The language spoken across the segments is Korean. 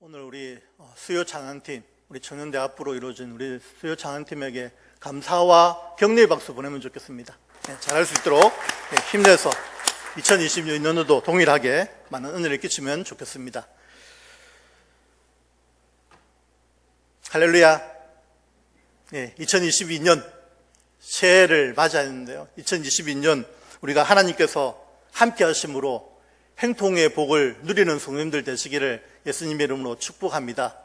오늘 우리 수요 찬양팀, 우리 청년대 앞으로 이루어진 우리 수요 찬양팀에게 감사와 격려의 박수 보내면 좋겠습니다. 잘할 수 있도록 힘내서 2026년도도 동일하게 많은 은혜를 끼치면 좋겠습니다. 할렐루야. 2022년 새해를 맞이하는데요. 2022년 우리가 하나님께서 함께 하심으로 행통의 복을 누리는 성도님들 되시기를 예수님의 이름으로 축복합니다.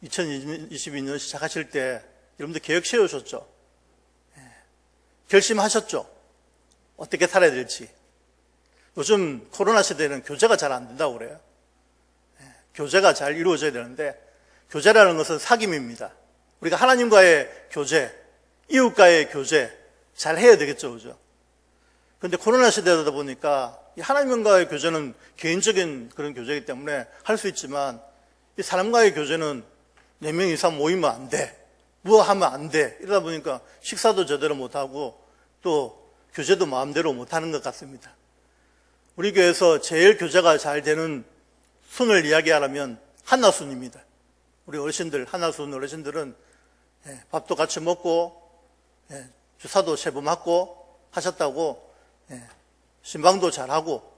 2022년 시작하실 때 여러분들 계획 세우셨죠? 결심하셨죠? 어떻게 살아야 될지. 요즘 코로나 시대에는 교제가 잘 안 된다고 그래요. 교제가 잘 이루어져야 되는데, 교제라는 것은 사귐입니다. 우리가 하나님과의 교제, 이웃과의 교제 잘 해야 되겠죠, 그죠? 그런데 코로나 시대다 보니까 하나님과의 교제는 개인적인 그런 교제이기 때문에 할 수 있지만, 이 사람과의 교제는 4명 이상 모이면 안 돼, 뭐 하면 안 돼, 이러다 보니까 식사도 제대로 못하고 또 교제도 마음대로 못하는 것 같습니다. 우리 교회에서 제일 교제가 잘 되는 순을 이야기하라면 한나순입니다. 우리 어르신들, 한나순 어르신들은 밥도 같이 먹고 주사도 세부 맞고 하셨다고 신방도 잘하고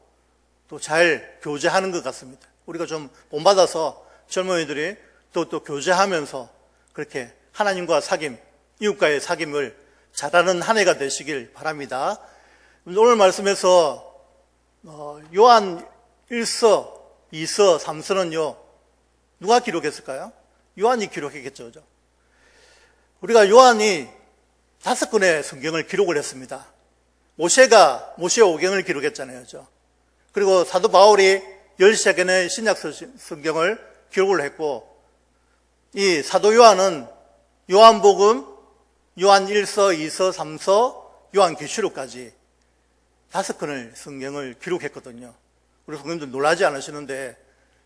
또 잘 교제하는 것 같습니다. 우리가 좀 본받아서 젊은이들이 또 교제하면서 그렇게 하나님과 사귐, 이웃과의 사귐을 잘하는 한 해가 되시길 바랍니다. 오늘 말씀에서 요한 1서, 2서, 3서는요 누가 기록했을까요? 요한이 기록했겠죠. 그죠? 우리가 요한이 5권의 성경을 기록을 했습니다. 모세가 모세의 오경을 기록했잖아요. 그죠? 그리고 사도 바울이 13권의 신약 성경을 기록을 했고, 이 사도 요한은 요한복음, 요한 1서, 2서, 3서, 요한계시록까지 5권의 성경을 기록했거든요. 우리 성도님들 놀라지 않으시는데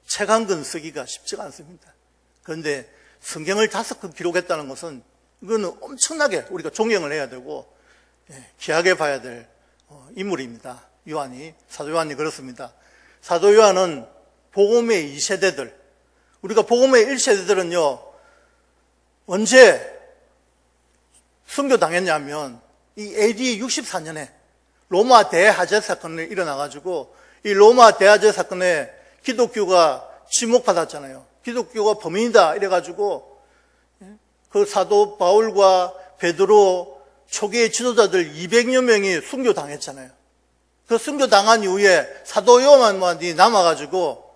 책 한 권 쓰기가 쉽지가 않습니다. 그런데 성경을 5권 기록했다는 것은 이거는 엄청나게 우리가 존경을 해야 되고 귀하게 봐야 될 인물입니다. 요한이, 사도 요한이 그렇습니다. 사도 요한은 복음의 2세대들, 우리가 복음의 1세대들은요 언제 순교당했냐면 이 AD 64년에 로마 대하제 사건이 일어나가지고, 이 로마 대하제 사건에 기독교가 지목받았잖아요. 기독교가 범인이다 이래가지고 그 사도 바울과 베드로 초기의 지도자들 200여 명이 순교당했잖아요. 그 순교당한 이후에 사도 요한만이 남아가지고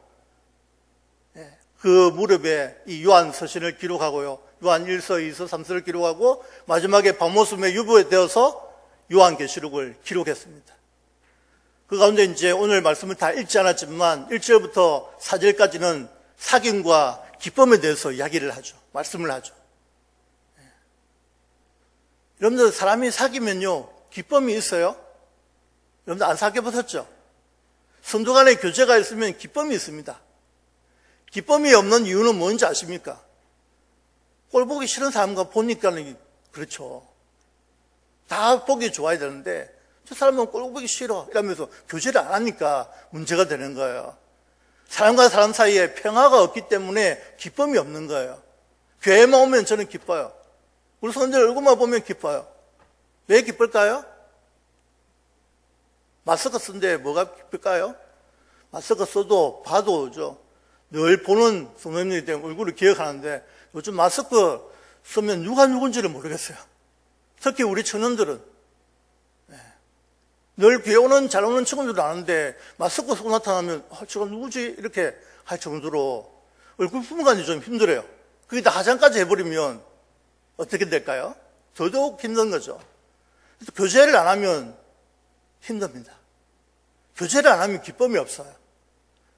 그 무렵에 이 요한 서신을 기록하고요, 요한 1서, 2서, 3서를 기록하고 마지막에 바모스에 유보되어서 요한계시록을 기록했습니다. 그 가운데 이제 오늘 말씀을 다 읽지 않았지만 1절부터 4절까지는 사귐과 기쁨에 대해서 이야기를 하죠. 말씀을 하죠. 여러분들 사람이 사귀면요 기쁨이 있어요? 여러분들 안 사귀어보셨죠? 성도 간의 교제가 있으면 기쁨이 있습니다. 기쁨이 없는 이유는 뭔지 아십니까? 꼴 보기 싫은 사람과 보니까는 그렇죠. 다 보기 좋아야 되는데 저 사람은 꼴 보기 싫어 이러면서 교제를 안 하니까 문제가 되는 거예요. 사람과 사람 사이에 평화가 없기 때문에 기쁨이 없는 거예요. 교회만 오면 저는 기뻐요. 우리 성도들 얼굴만 보면 기뻐요. 왜 기쁠까요? 마스크 쓴데 뭐가 기쁠까요? 마스크 써도 봐도 오죠. 늘 보는 성도님들이 때문에 얼굴을 기억하는데 요즘 마스크 쓰면 누가 누군지를 모르겠어요. 특히 우리 청년들은 늘 교회 오는 잘 오는 친구들도 아는데 마스크 쓰고 나타나면 저가 누구지? 이렇게 할 정도로 얼굴 품간이 좀 힘들어요. 그게 다 화장까지 해버리면 어떻게 될까요? 더더욱 힘든 거죠. 그래서 교제를 안 하면 힘듭니다. 교제를 안 하면 기쁨이 없어요.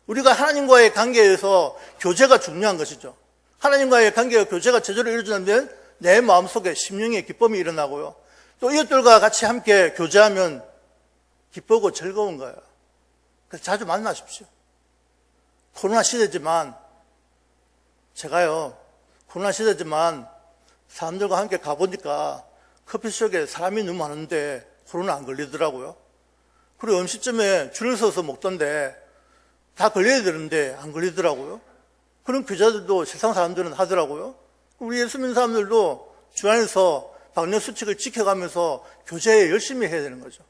우리가 하나님과의 관계에서 교제가 중요한 것이죠. 하나님과의 관계와 교제가 제대로 이루어지면 내 마음속에 심령의 기쁨이 일어나고요, 또 이웃들과 같이 함께 교제하면 기쁘고 즐거운 거예요. 그래서 자주 만나십시오. 코로나 시대지만 제가요 코로나 시대지만 사람들과 함께 가보니까 커피숍에 사람이 너무 많은데 코로나 안 걸리더라고요. 그리고 음식점에 줄을 서서 먹던데 다 걸려야 되는데 안 걸리더라고요. 그런 교자들도 세상 사람들은 하더라고요. 우리 예수 믿는 사람들도 주 안에서 방역 수칙을 지켜가면서 교제에 열심히 해야 되는 거죠.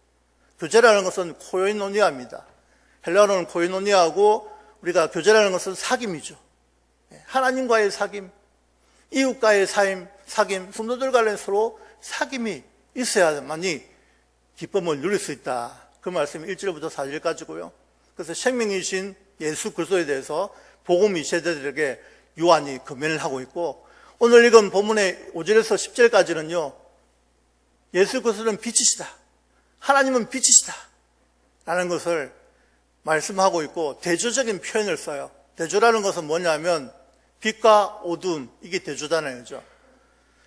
교제라는 것은 코이노니아입니다. 헬라어는 코이노니아하고 우리가 교제라는 것은 사귐이죠. 하나님과의 사귐, 이웃과의 사귐, 성도들 간에 서로 사귐이 있어야만이 기쁨을 누릴 수 있다. 그 말씀이 1절부터 4절까지고요. 그래서 생명이신 예수 그리스도에 대해서 복음 2세대들에게 요한이 금연을 하고 있고, 오늘 읽은 본문의 5절에서 10절까지는요, 예수 그리스도는 빛이시다, 하나님은 빛이시다 라는 것을 말씀하고 있고, 대조적인 표현을 써요. 대조라는 것은 뭐냐면 빛과 어둠, 이게 대조잖아요.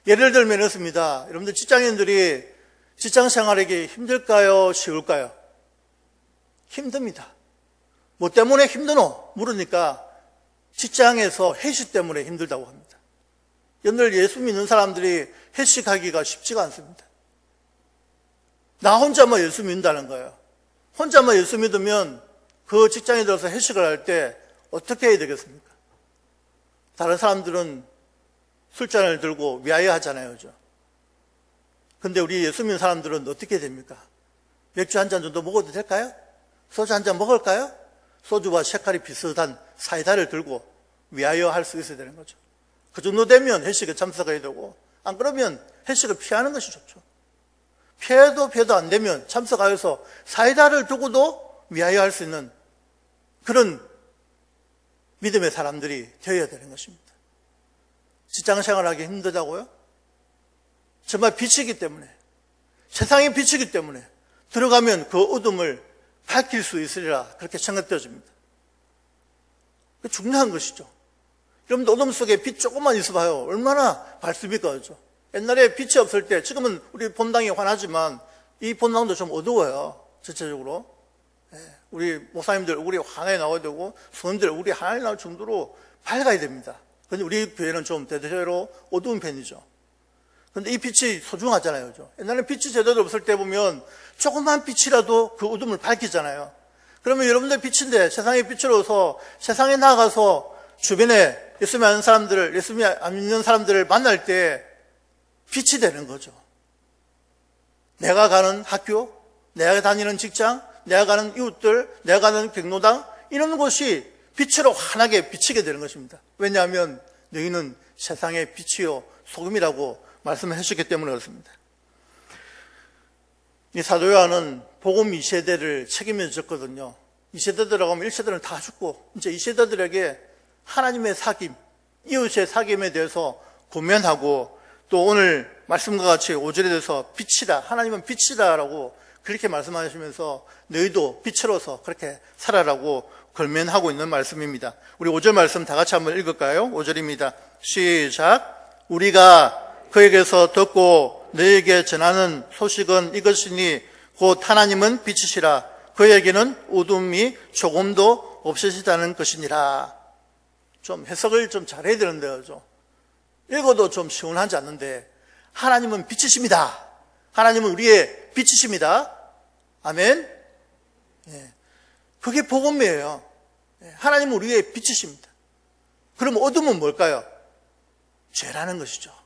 예를 들면 이렇습니다. 여러분들 직장인들이 직장 생활하기 힘들까요? 쉬울까요? 힘듭니다. 뭐 때문에 힘드노? 물으니까 직장에서 회식 때문에 힘들다고 합니다. 여러분들 예수 믿는 사람들이 회식하기가 쉽지가 않습니다. 나 혼자만 예수 믿는다는 거예요. 혼자만 예수 믿으면 그 직장에 들어서 회식을 할 때 어떻게 해야 되겠습니까? 다른 사람들은 술잔을 들고 위하여 하잖아요. 근데 우리 예수 믿는 사람들은 어떻게 됩니까? 맥주 한 잔 정도 먹어도 될까요? 소주 한 잔 먹을까요? 소주와 색깔이 비슷한 사이다를 들고 위하여 할 수 있어야 되는 거죠. 그 정도 되면 회식에 참석해야 되고, 안 그러면 회식을 피하는 것이 좋죠. 피해도 안 되면 참석하여서 사이다를 두고도 위하여 할 수 있는 그런 믿음의 사람들이 되어야 되는 것입니다. 직장 생활하기 힘들다고요? 정말 빛이기 때문에, 세상의 빛이기 때문에 들어가면 그 어둠을 밝힐 수 있으리라, 그렇게 생각되어집니다. 그게 중요한 것이죠. 여러분들 어둠 속에 빛 조금만 있어봐요. 얼마나 밝습니까? 그렇죠? 옛날에 빛이 없을 때, 지금은 우리 본당이 환하지만 이 본당도 좀 어두워요. 전체적으로. 우리 목사님들 얼굴이 환하게 나와야 되고, 성도들 얼굴이 환하게 나올 정도로 밝아야 됩니다. 근데 우리 교회는 좀 대대로 어두운 편이죠. 근데 이 빛이 소중하잖아요. 그죠? 옛날에 빛이 제대로 없을 때 보면 조그만 빛이라도 그 어둠을 밝히잖아요. 그러면 여러분들 빛인데 세상의 빛으로서 세상에 나가서 주변에 예수 믿는 사람들을, 예수 안 믿는 사람들을 만날 때 빛이 되는 거죠. 내가 가는 학교, 내가 다니는 직장, 내가 가는 이웃들, 내가 가는 경로당, 이런 곳이 빛으로 환하게 비치게 되는 것입니다. 왜냐하면 너희는 세상의 빛이요 소금이라고 말씀을 해주셨기 때문에 그렇습니다. 이 사도 요한은 복음 2세대를 책임져 줬거든요. 2세대들하고 하면 1세대는 다 죽고, 이제 2세대들에게 하나님의 사귐, 이웃의 사귐에 대해서 고면하고, 또 오늘 말씀과 같이 5절에 대해서 빛이다, 하나님은 빛이다라고 그렇게 말씀하시면서 너희도 빛으로서 그렇게 살아라고 권면하고 있는 말씀입니다. 우리 5절 말씀 다 같이 한번 읽을까요? 5절입니다. 시작. 우리가 그에게서 듣고 너희에게 전하는 소식은 이것이니 곧 하나님은 빛이시라. 그에게는 어둠이 조금도 없으시다는 것이니라. 좀 해석을 좀 잘해야 되는데요. 좀 읽어도 좀 시원하지 않는데, 하나님은 빛이십니다. 하나님은 우리의 빛이십니다. 아멘. 그게 복음이에요. 하나님은 우리의 빛이십니다. 그럼 어둠은 뭘까요? 죄라는 것이죠.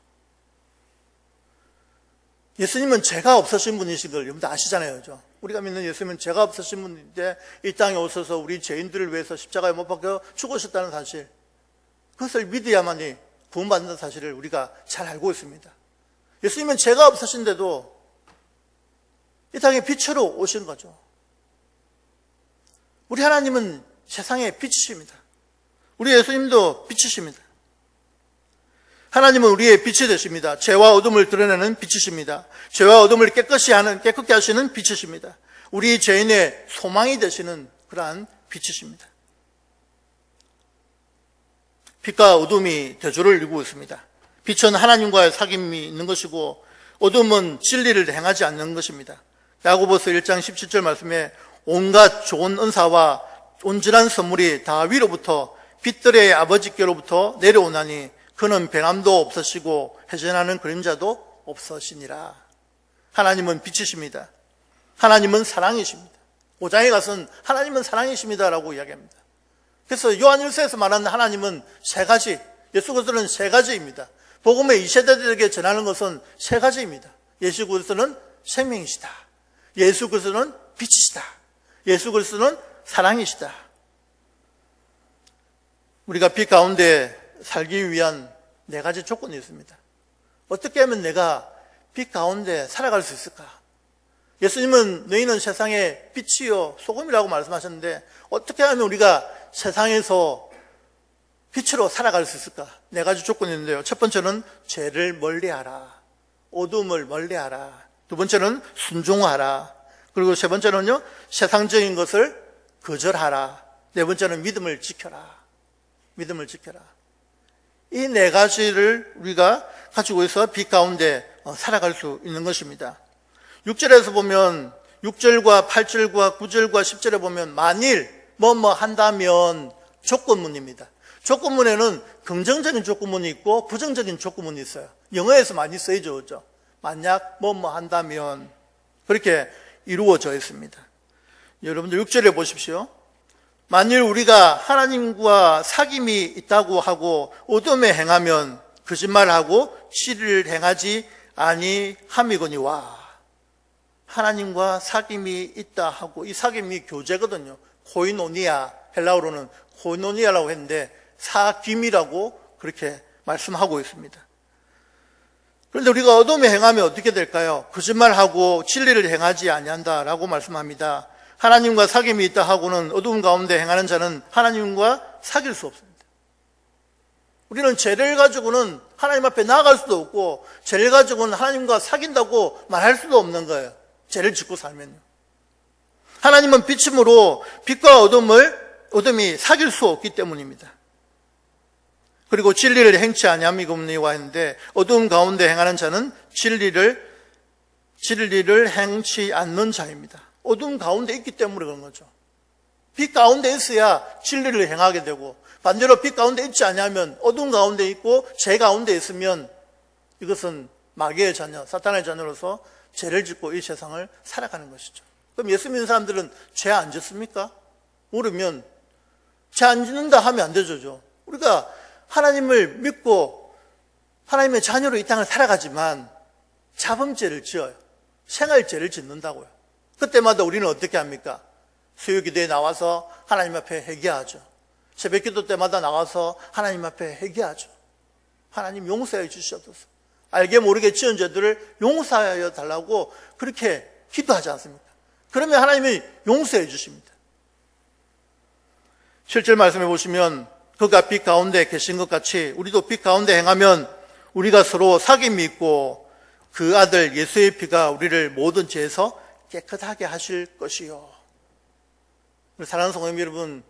예수님은 죄가 없으신 분이신 걸 여러분들 아시잖아요. 그죠? 우리가 믿는 예수님은 죄가 없으신 분인데 이 땅에 오셔서 우리 죄인들을 위해서 십자가에 못 박혀 죽으셨다는 사실, 그것을 믿어야만이 구원받는 사실을 우리가 잘 알고 있습니다. 예수님은 죄가 없으신데도 이 땅에 빛으로 오신 거죠. 우리 하나님은 세상의 빛이십니다. 우리 예수님도 빛이십니다. 하나님은 우리의 빛이 되십니다. 죄와 어둠을 드러내는 빛이십니다. 죄와 어둠을 깨끗게 하시는 빛이십니다. 우리 죄인의 소망이 되시는 그러한 빛이십니다. 빛과 어둠이 대조를 이루고 있습니다. 빛은 하나님과의 사귐이 있는 것이고, 어둠은 진리를 행하지 않는 것입니다. 야고보서 1장 17절 말씀에 온갖 좋은 은사와 온전한 선물이 다 위로부터 빛들의 아버지께로부터 내려오나니 그는 변함도 없으시고 회전하는 그림자도 없으시니라. 하나님은 빛이십니다. 하나님은 사랑이십니다. 5장에 가서는 하나님은 사랑이십니다라고 이야기합니다. 그래서 요한 1서에서 말하는 하나님은 세 가지, 예수 그리스도는 세 가지입니다. 복음의 이 세대들에게 전하는 것은 세 가지입니다. 예수 그리스도는 생명이시다. 예수 그리스도는 빛이시다. 예수 그리스도는 사랑이시다. 우리가 빛 가운데 살기 위한 네 가지 조건이 있습니다. 어떻게 하면 내가 빛 가운데 살아갈 수 있을까? 예수님은 너희는 세상의 빛이요 소금이라고 말씀하셨는데 어떻게 하면 우리가 세상에서 빛으로 살아갈 수 있을까? 네 가지 조건이 있는데요. 첫 번째는 죄를 멀리하라. 어둠을 멀리하라. 두 번째는 순종하라. 그리고 세 번째는요, 세상적인 것을 거절하라. 네 번째는 믿음을 지켜라. 믿음을 지켜라. 이 네 가지를 우리가 가지고 있어 빛 가운데 살아갈 수 있는 것입니다. 6절에서 보면 6절과 8절과 9절과 10절에 보면 만일 뭐뭐 한다면 조건문입니다. 조건문에는 긍정적인 조건문이 있고 부정적인 조건문이 있어요. 영어에서 많이 쓰이죠. 그렇죠? 만약 뭐뭐 한다면 그렇게 이루어져 있습니다. 여러분들 6절에 보십시오. 만일 우리가 하나님과 사귐이 있다고 하고 어둠에 행하면 거짓말하고 진리를 행하지 아니함이거니와. 하나님과 사귐이 있다 하고, 이 사귐이 교제거든요. 코이노니아, 헬라어로는 코이노니아라고 했는데 사귐이라고 그렇게 말씀하고 있습니다. 그런데 우리가 어둠에 행하면 어떻게 될까요? 거짓말하고 진리를 행하지 아니한다라고 말씀합니다. 하나님과 사귐이 있다 하고는 어두운 가운데 행하는 자는 하나님과 사귈 수 없습니다. 우리는 죄를 가지고는 하나님 앞에 나아갈 수도 없고 죄를 가지고는 하나님과 사귄다고 말할 수도 없는 거예요. 죄를 짓고 살면요. 하나님은 빛이므로 빛과 어둠이 사귈 수 없기 때문입니다. 그리고 진리를 행치 아니함이거니와 했는데 어두운 가운데 행하는 자는 진리를 행치 않는 자입니다. 어두운 가운데 있기 때문에 그런 거죠. 빛 가운데 있어야 진리를 행하게 되고 반대로 빛 가운데 있지 않으면 어두운 가운데 있고 죄 가운데 있으면 이것은 마귀의 자녀, 사탄의 자녀로서 죄를 짓고 이 세상을 살아가는 것이죠. 그럼 예수 믿는 사람들은 죄 안 짓습니까? 모르면 죄 안 짓는다 하면 안 되죠. 우리가 하나님을 믿고 하나님의 자녀로 이 땅을 살아가지만 자범죄를 지어요. 생활죄를 짓는다고요. 그때마다 우리는 어떻게 합니까? 수요기도에 나와서 하나님 앞에 회개하죠. 새벽기도 때마다 나와서 하나님 앞에 회개하죠. 하나님 용서해 주시옵소서. 알게 모르게 지은 죄들을 용서하여 달라고 그렇게 기도하지 않습니까? 그러면 하나님이 용서해 주십니다. 7절 말씀해 보시면 그가 빛 가운데 계신 것 같이 우리도 빛 가운데 행하면 우리가 서로 사귐이 있고 그 아들 예수의 피가 우리를 모든 죄에서 깨끗하게 하실 것이요. 사랑하는 성도 여러분,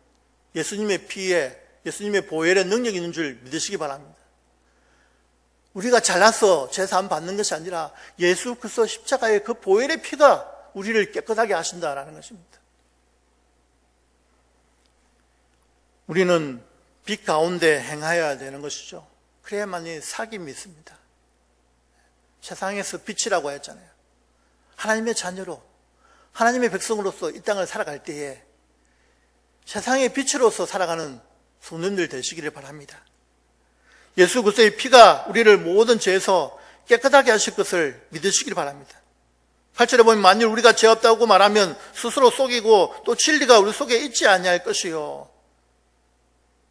예수님의 피에 예수님의 보혈의 능력이 있는 줄 믿으시기 바랍니다. 우리가 잘나서 제사함 받는 것이 아니라 예수 그리스도 십자가의 그 보혈의 피가 우리를 깨끗하게 하신다라는 것입니다. 우리는 빛 가운데 행하여야 되는 것이죠. 그래야만이 사귐이 있습니다. 세상에서 빛이라고 했잖아요. 하나님의 자녀로 하나님의 백성으로서 이 땅을 살아갈 때에 세상의 빛으로서 살아가는 성도님들 되시기를 바랍니다. 예수 그리스도의 피가 우리를 모든 죄에서 깨끗하게 하실 것을 믿으시길 바랍니다. 8절에 보면 만일 우리가 죄 없다고 말하면 스스로 속이고 또 진리가 우리 속에 있지 아니할 것이요.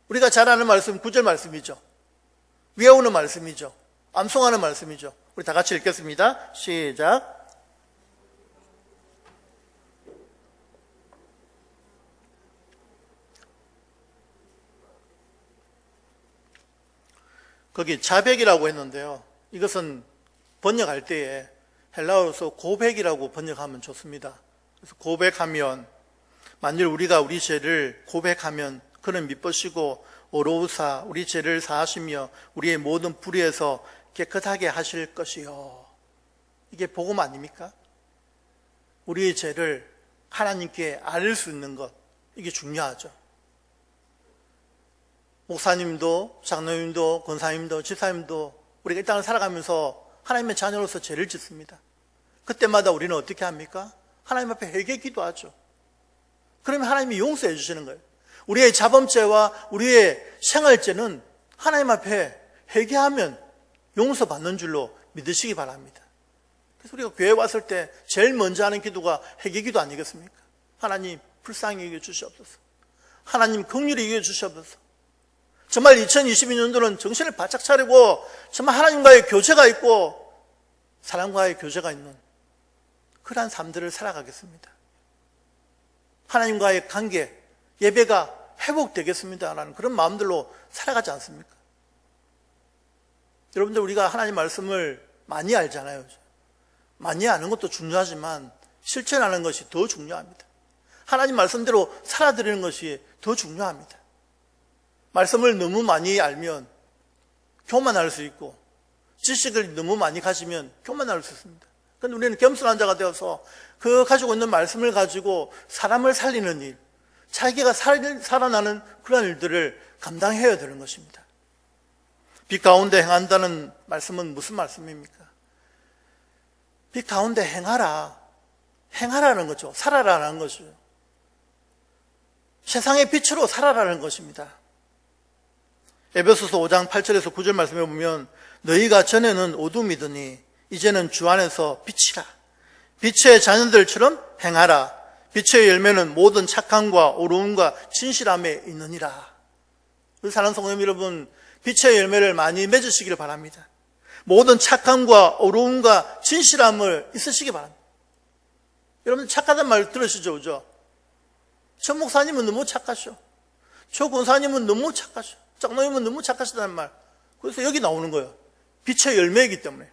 우리가 잘 아는 말씀 9절 말씀이죠. 외우는 말씀이죠. 암송하는 말씀이죠. 우리 다 같이 읽겠습니다. 시작. 거기 자백이라고 했는데요. 이것은 번역할 때에 헬라어로서 고백이라고 번역하면 좋습니다. 그래서 고백하면 만일 우리가 우리 죄를 고백하면 그는 미쁘시고 어로우사 우리 죄를 사하시며 우리의 모든 불의에서 깨끗하게 하실 것이요. 이게 복음 아닙니까? 우리의 죄를 하나님께 알릴 수 있는 것, 이게 중요하죠. 목사님도 장로님도 권사님도 집사님도 우리가 이 땅을 살아가면서 하나님의 자녀로서 죄를 짓습니다. 그때마다 우리는 어떻게 합니까? 하나님 앞에 회개 기도하죠. 그러면 하나님이 용서해 주시는 거예요. 우리의 자범죄와 우리의 생활죄는 하나님 앞에 회개하면 용서받는 줄로 믿으시기 바랍니다. 그래서 우리가 교회 왔을 때 제일 먼저 하는 기도가 회개기도 아니겠습니까? 하나님 불쌍히 여겨 주시옵소서. 하나님 긍휼히 여겨 주시옵소서. 정말 2022년도는 정신을 바짝 차리고 정말 하나님과의 교제가 있고 사람과의 교제가 있는 그러한 삶들을 살아가겠습니다. 하나님과의 관계, 예배가 회복되겠습니다라는 그런 마음들로 살아가지 않습니까? 여러분들, 우리가 하나님 말씀을 많이 알잖아요. 많이 아는 것도 중요하지만 실천하는 것이 더 중요합니다. 하나님 말씀대로 살아드리는 것이 더 중요합니다. 말씀을 너무 많이 알면 교만할 수 있고, 지식을 너무 많이 가지면 교만할 수 있습니다. 그런데 우리는 겸손한 자가 되어서 그 가지고 있는 말씀을 가지고 사람을 살리는 일, 자기가 살아나는 그런 일들을 감당해야 되는 것입니다. 빛 가운데 행한다는 말씀은 무슨 말씀입니까? 빛 가운데 행하라. 행하라는 거죠. 살아라는 거죠. 세상의 빛으로 살아라는 것입니다. 에베소서 5장 8절에서 9절 말씀에 보면 너희가 전에는 어둠이더니 이제는 주 안에서 빛이라. 빛의 자녀들처럼 행하라. 빛의 열매는 모든 착함과 오로움과 진실함에 있느니라. 사랑하는 성도 여러분, 빛의 열매를 많이 맺으시기를 바랍니다. 모든 착함과 어려움과 진실함을 있으시기 바랍니다. 여러분, 착하다는 말 들으시죠? 그죠? 저 목사님은 너무 착하셔. 저 권사님은 너무 착하셔. 장로님은 너무 착하시다는 말. 그래서 여기 나오는 거예요. 빛의 열매이기 때문에.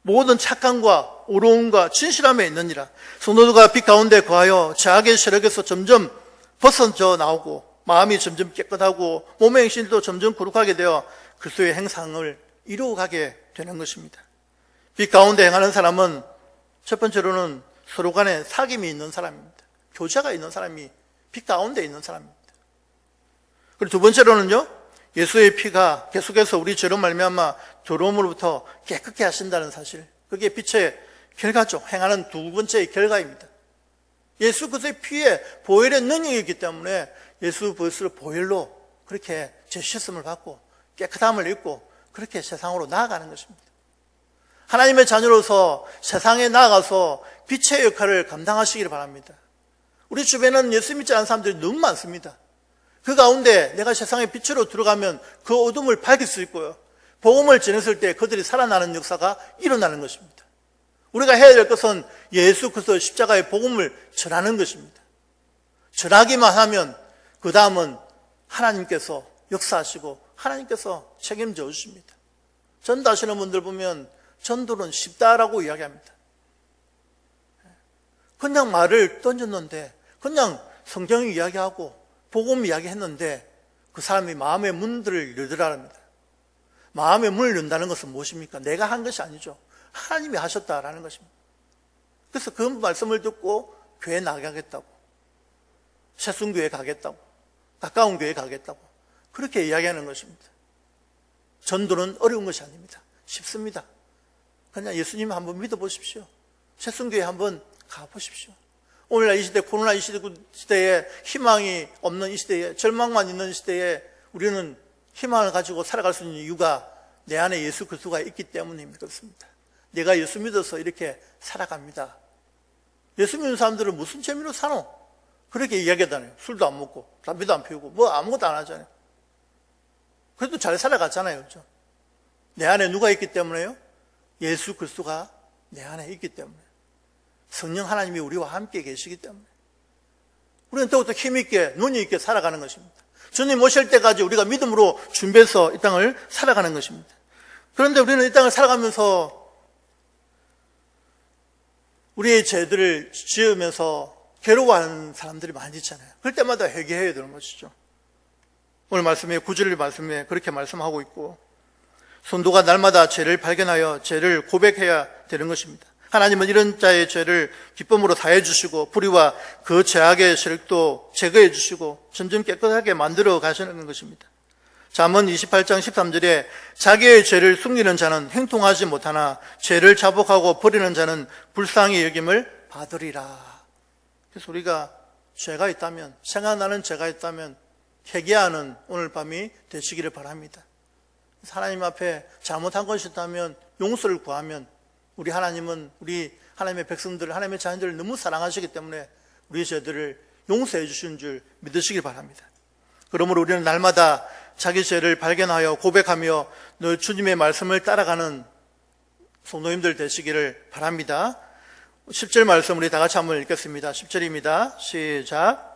모든 착함과 어려움과 진실함에 있느니라. 성도가 빛 가운데 거하여 죄악의 세력에서 점점 벗어져 나오고 마음이 점점 깨끗하고 몸의 행실도 점점 거룩하게 되어 그리스도의 행상을 이루어가게 되는 것입니다. 빛 가운데 행하는 사람은 첫 번째로는 서로 간에 사귐이 있는 사람입니다. 교제가 있는 사람이 빛 가운데 있는 사람입니다. 그리고 두 번째로는요, 예수의 피가 계속해서 우리 죄로 말미암아 더러움으로부터 깨끗게 하신다는 사실, 그게 빛의 결과죠. 행하는 두 번째의 결과입니다. 예수 그리스도의 피에 보혈의 능력이 있기 때문에 예수 그리스도의 보혈로 그렇게 죄 씻음을 받고 깨끗함을 입고 그렇게 세상으로 나아가는 것입니다. 하나님의 자녀로서 세상에 나아가서 빛의 역할을 감당하시기를 바랍니다. 우리 주변에는 예수 믿지 않는 사람들이 너무 많습니다. 그 가운데 내가 세상의 빛으로 들어가면 그 어둠을 밝힐 수 있고요, 복음을 전했을 때 그들이 살아나는 역사가 일어나는 것입니다. 우리가 해야 될 것은 예수 그리스도 십자가의 복음을 전하는 것입니다. 전하기만 하면 그 다음은 하나님께서 역사하시고 하나님께서 책임져 주십니다. 전도하시는 분들 보면 전도는 쉽다라고 이야기합니다. 그냥 말을 던졌는데, 그냥 성경 이야기하고 복음 이야기했는데 그 사람이 마음의 문들을 열더랍니다. 마음의 문을 연다는 것은 무엇입니까? 내가 한 것이 아니죠. 하나님이 하셨다라는 것입니다. 그래서 그 말씀을 듣고 교회 나가겠다고, 새순교회 가겠다고, 가까운 교회 가겠다고 그렇게 이야기하는 것입니다. 전도는 어려운 것이 아닙니다. 쉽습니다. 그냥 예수님 한번 믿어보십시오. 새순교회 한번 가보십시오. 오늘날 이 시대, 코로나 이 시대에 희망이 없는 이 시대에, 절망만 있는 시대에 우리는 희망을 가지고 살아갈 수 있는 이유가 내 안에 예수 그리스도가 있기 때문입니다. 그렇습니다. 내가 예수 믿어서 이렇게 살아갑니다. 예수 믿는 사람들은 무슨 재미로 사노? 그렇게 이야기하잖아요. 술도 안 먹고 담배도 안 피우고 뭐 아무것도 안 하잖아요. 그래도 잘 살아갔잖아요. 그렇죠? 내 안에 누가 있기 때문에요? 예수 그리스도가 내 안에 있기 때문에, 성령 하나님이 우리와 함께 계시기 때문에 우리는 더욱더 힘있게 눈이 있게 살아가는 것입니다. 주님 오실 때까지 우리가 믿음으로 준비해서 이 땅을 살아가는 것입니다. 그런데 우리는 이 땅을 살아가면서 우리의 죄들을 지으면서 괴로워하는 사람들이 많이 있잖아요. 그럴 때마다 회개해야 되는 것이죠. 오늘 말씀에 9절 말씀에 그렇게 말씀하고 있고, 성도가 날마다 죄를 발견하여 죄를 고백해야 되는 것입니다. 하나님은 이런 자의 죄를 기쁨으로 사해 주시고 불의와 그 죄악의 세력도 제거해 주시고 점점 깨끗하게 만들어 가시는 것입니다. 잠언 28장 13절에 자기의 죄를 숨기는 자는 행통하지 못하나 죄를 자복하고 버리는 자는 불쌍히 여김을 받으리라. 그래서 우리가 죄가 있다면, 생각나는 죄가 있다면 회개하는 오늘 밤이 되시기를 바랍니다. 하나님 앞에 잘못한 것이 있다면 용서를 구하면 우리 하나님은 우리 하나님의 백성들, 하나님의 자녀들을 너무 사랑하시기 때문에 우리 죄들을 용서해 주시는 줄 믿으시기 바랍니다. 그러므로 우리는 날마다 자기 죄를 발견하여 고백하며 늘 주님의 말씀을 따라가는 성도님들 되시기를 바랍니다. 10절 말씀 우리 다 같이 한번 읽겠습니다. 10절입니다. 시작.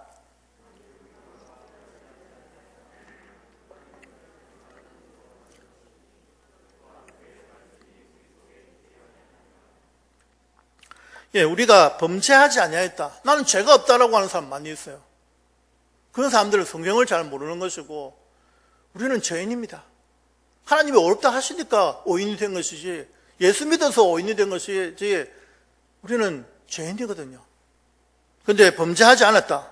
예, 우리가 범죄하지 아니하였다. 나는 죄가 없다라고 하는 사람 많이 있어요. 그런 사람들은 성경을 잘 모르는 것이고 우리는 죄인입니다. 하나님이 어렵다 하시니까 오인이 된 것이지 예수 믿어서 오인이 된 것이지 우리는 죄인이거든요. 그런데 범죄하지 않았다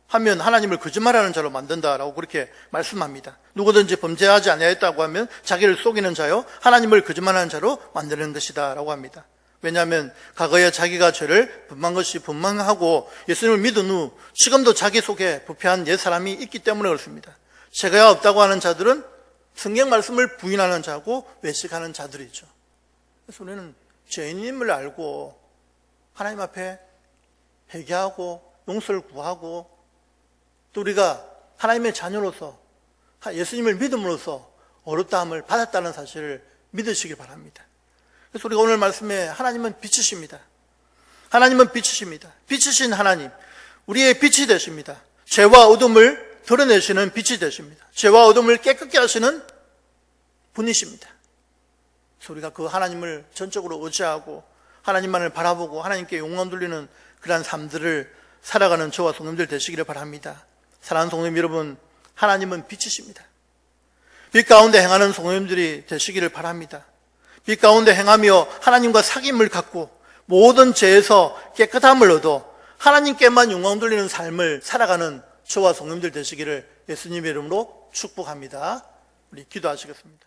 하면 하나님을 거짓말하는 자로 만든다라고 그렇게 말씀합니다. 누구든지 범죄하지 아니하였다고 하면 자기를 속이는 자요 하나님을 거짓말하는 자로 만드는 것이다 라고 합니다. 왜냐하면 과거에 자기가 죄를 범한 것이 분명하고 예수님을 믿은 후 지금도 자기 속에 부패한 옛사람이 있기 때문에 그렇습니다. 죄가 없다고 하는 자들은 성경 말씀을 부인하는 자고 외식하는 자들이죠. 그래서 우리는 죄인임을 알고 하나님 앞에 회개하고 용서를 구하고 또 우리가 하나님의 자녀로서 예수님을 믿음으로써 어렵다함을 받았다는 사실을 믿으시기 바랍니다. 그래서 우리가 오늘 말씀에 하나님은 빛이십니다. 하나님은 빛이십니다. 빛이신 하나님, 우리의 빛이 되십니다. 죄와 어둠을 드러내시는 빛이 되십니다. 죄와 어둠을 깨끗게 하시는 분이십니다. 그래서 우리가 그 하나님을 전적으로 의지하고 하나님만을 바라보고 하나님께 영광 돌리는 그러한 삶들을 살아가는 저와 성도님들 되시기를 바랍니다. 사랑하는 성도님 여러분, 하나님은 빛이십니다. 빛 가운데 행하는 성도님들이 되시기를 바랍니다. 빛 가운데 행하며 하나님과 사귐을 갖고 모든 죄에서 깨끗함을 얻어 하나님께만 영광 돌리는 삶을 살아가는 저와 성도님들 되시기를 예수님의 이름으로 축복합니다. 우리 기도하시겠습니다.